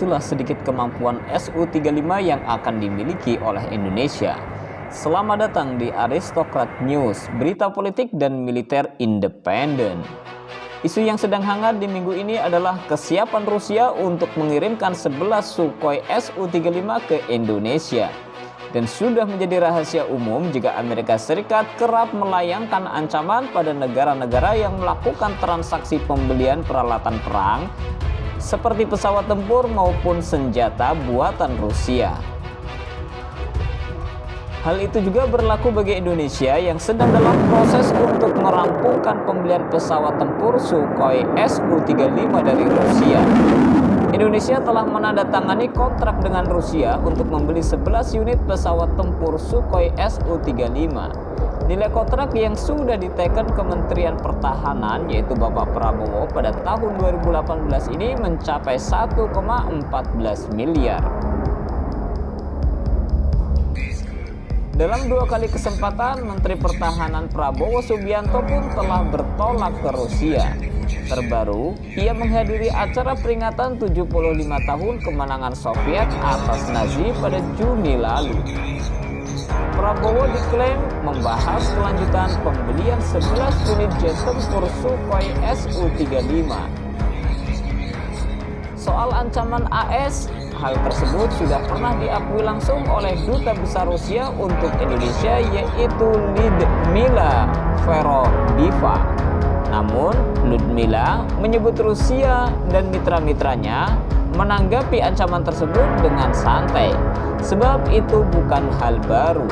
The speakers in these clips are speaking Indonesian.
itulah sedikit kemampuan Su-35 yang akan dimiliki oleh Indonesia. Selamat datang di Aristokrat News, berita politik dan militer independen. Isu yang sedang hangat di minggu ini adalah kesiapan Rusia untuk mengirimkan 11 Sukhoi Su-35 ke Indonesia. Dan sudah menjadi rahasia umum jika Amerika Serikat kerap melayangkan ancaman pada negara-negara yang melakukan transaksi pembelian peralatan perang seperti pesawat tempur maupun senjata buatan Rusia. Hal itu juga berlaku bagi Indonesia yang sedang dalam proses untuk merampungkan pembelian pesawat tempur Sukhoi Su-35 dari Rusia. Indonesia telah menandatangani kontrak dengan Rusia untuk membeli 11 unit pesawat tempur Sukhoi Su-35. Nilai kontrak yang sudah diteken Kementerian Pertahanan yaitu Bapak Prabowo pada tahun 2018 ini mencapai 1,14 miliar. Dalam 2 kali kesempatan, Menteri Pertahanan Prabowo Subianto pun telah bertolak ke Rusia. Terbaru, ia menghadiri acara peringatan 75 tahun kemenangan Soviet atas Nazi pada Juni lalu. Prabowo diklaim membahas kelanjutan pembelian 11 unit jet tempur Sukhoi Su-35. Soal ancaman AS, hal tersebut sudah pernah diakui langsung oleh Duta Besar Rusia untuk Indonesia yaitu Lyudmila Verondiva. Namun, Lyudmila menyebut Rusia dan mitra-mitranya menanggapi ancaman tersebut dengan santai, sebab itu bukan hal baru.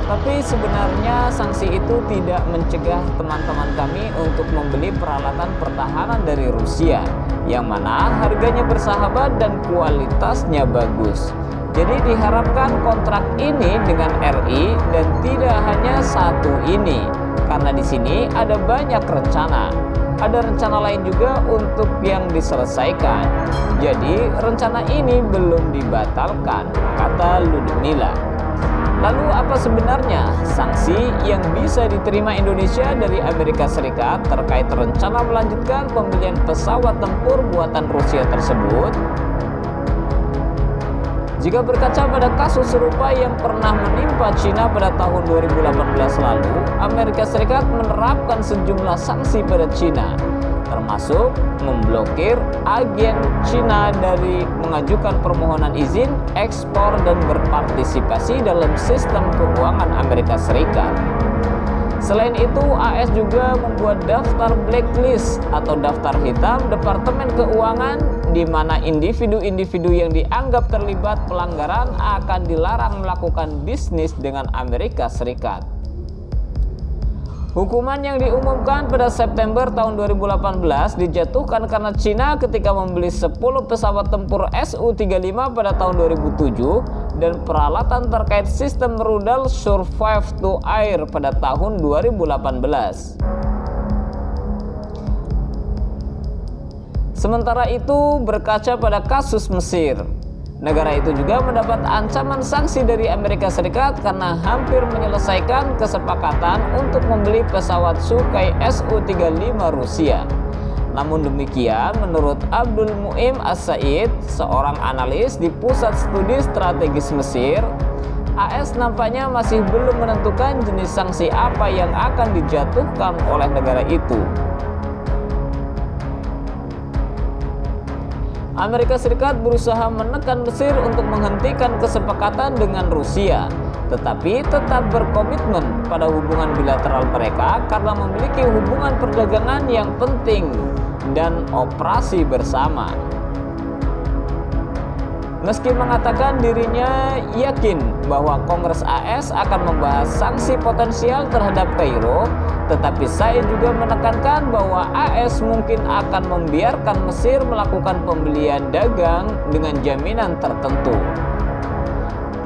Tapi sebenarnya sanksi itu tidak mencegah teman-teman kami untuk membeli peralatan pertahanan dari Rusia, yang mana harganya bersahabat dan kualitasnya bagus. Jadi diharapkan kontrak ini dengan RI dan tidak hanya satu ini, karena di sini ada banyak rencana. Ada rencana lain juga untuk yang diselesaikan. Jadi rencana ini belum dibatalkan, kata Lyudmila. Lalu apa sebenarnya sanksi yang bisa diterima Indonesia dari Amerika Serikat terkait rencana melanjutkan pembelian pesawat tempur buatan Rusia tersebut? Jika berkaca pada kasus serupa yang pernah menimpa China pada tahun 2018 lalu, Amerika Serikat menerapkan sejumlah sanksi pada China, termasuk memblokir agen China dari mengajukan permohonan izin, ekspor, dan berpartisipasi dalam sistem keuangan Amerika Serikat. Selain itu, AS juga membuat daftar blacklist atau daftar hitam Departemen Keuangan di mana individu-individu yang dianggap terlibat pelanggaran akan dilarang melakukan bisnis dengan Amerika Serikat. Hukuman yang diumumkan pada September tahun 2018 dijatuhkan karena China ketika membeli 10 pesawat tempur Su-35 pada tahun 2007 dan peralatan terkait sistem rudal Survive to Air pada tahun 2018. Sementara itu, berkaca pada kasus Mesir, negara itu juga mendapat ancaman sanksi dari Amerika Serikat karena hampir menyelesaikan kesepakatan untuk membeli pesawat Sukhoi Su-35 Rusia. Namun demikian, menurut Abdul Muim As-Said, seorang analis di Pusat Studi Strategis Mesir, AS nampaknya masih belum menentukan jenis sanksi apa yang akan dijatuhkan oleh negara itu. Amerika Serikat berusaha menekan Mesir untuk menghentikan kesepakatan dengan Rusia, tetapi tetap berkomitmen pada hubungan bilateral mereka karena memiliki hubungan perdagangan yang penting dan operasi bersama. Meski mengatakan dirinya yakin bahwa Kongres AS akan membahas sanksi potensial terhadap Kairo, tetapi saya juga menekankan bahwa AS mungkin akan membiarkan Mesir melakukan pembelian dagang dengan jaminan tertentu.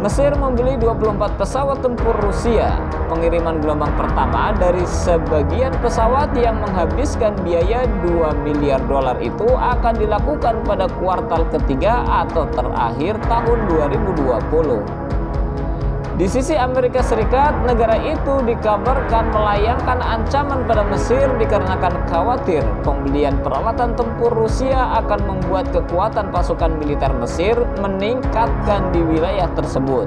Mesir membeli 24 pesawat tempur Rusia. Pengiriman gelombang pertama dari sebagian pesawat yang menghabiskan biaya $2 miliar itu akan dilakukan pada kuartal ketiga atau terakhir tahun 2020. Di sisi Amerika Serikat, negara itu dikabarkan melayangkan ancaman pada Mesir dikarenakan khawatir pembelian peralatan tempur Rusia akan membuat kekuatan pasukan militer Mesir meningkatkan di wilayah tersebut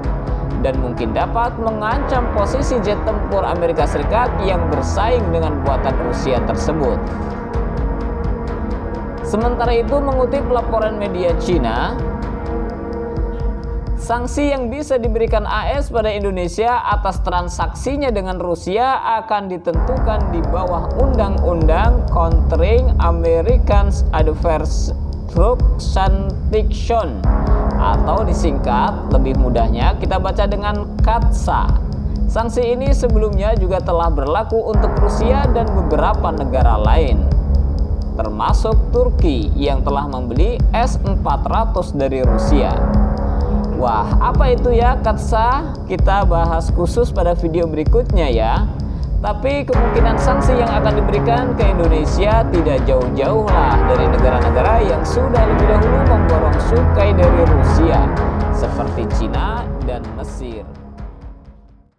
dan mungkin dapat mengancam posisi jet tempur Amerika Serikat yang bersaing dengan buatan Rusia tersebut. Sementara itu, mengutip laporan media Cina, sanksi yang bisa diberikan AS pada Indonesia atas transaksinya dengan Rusia akan ditentukan di bawah Undang-Undang Countering American Adverse Transaction, atau disingkat lebih mudahnya kita baca dengan CATSA. Sanksi ini sebelumnya juga telah berlaku untuk Rusia dan beberapa negara lain, termasuk Turki yang telah membeli S-400 dari Rusia. Wah, apa itu ya CATSA? Kita bahas khusus pada video berikutnya ya. Tapi kemungkinan sanksi yang akan diberikan ke Indonesia tidak jauh-jauh lah dari negara-negara yang sudah lebih dahulu memborong cukai dari Rusia, seperti Cina dan Mesir.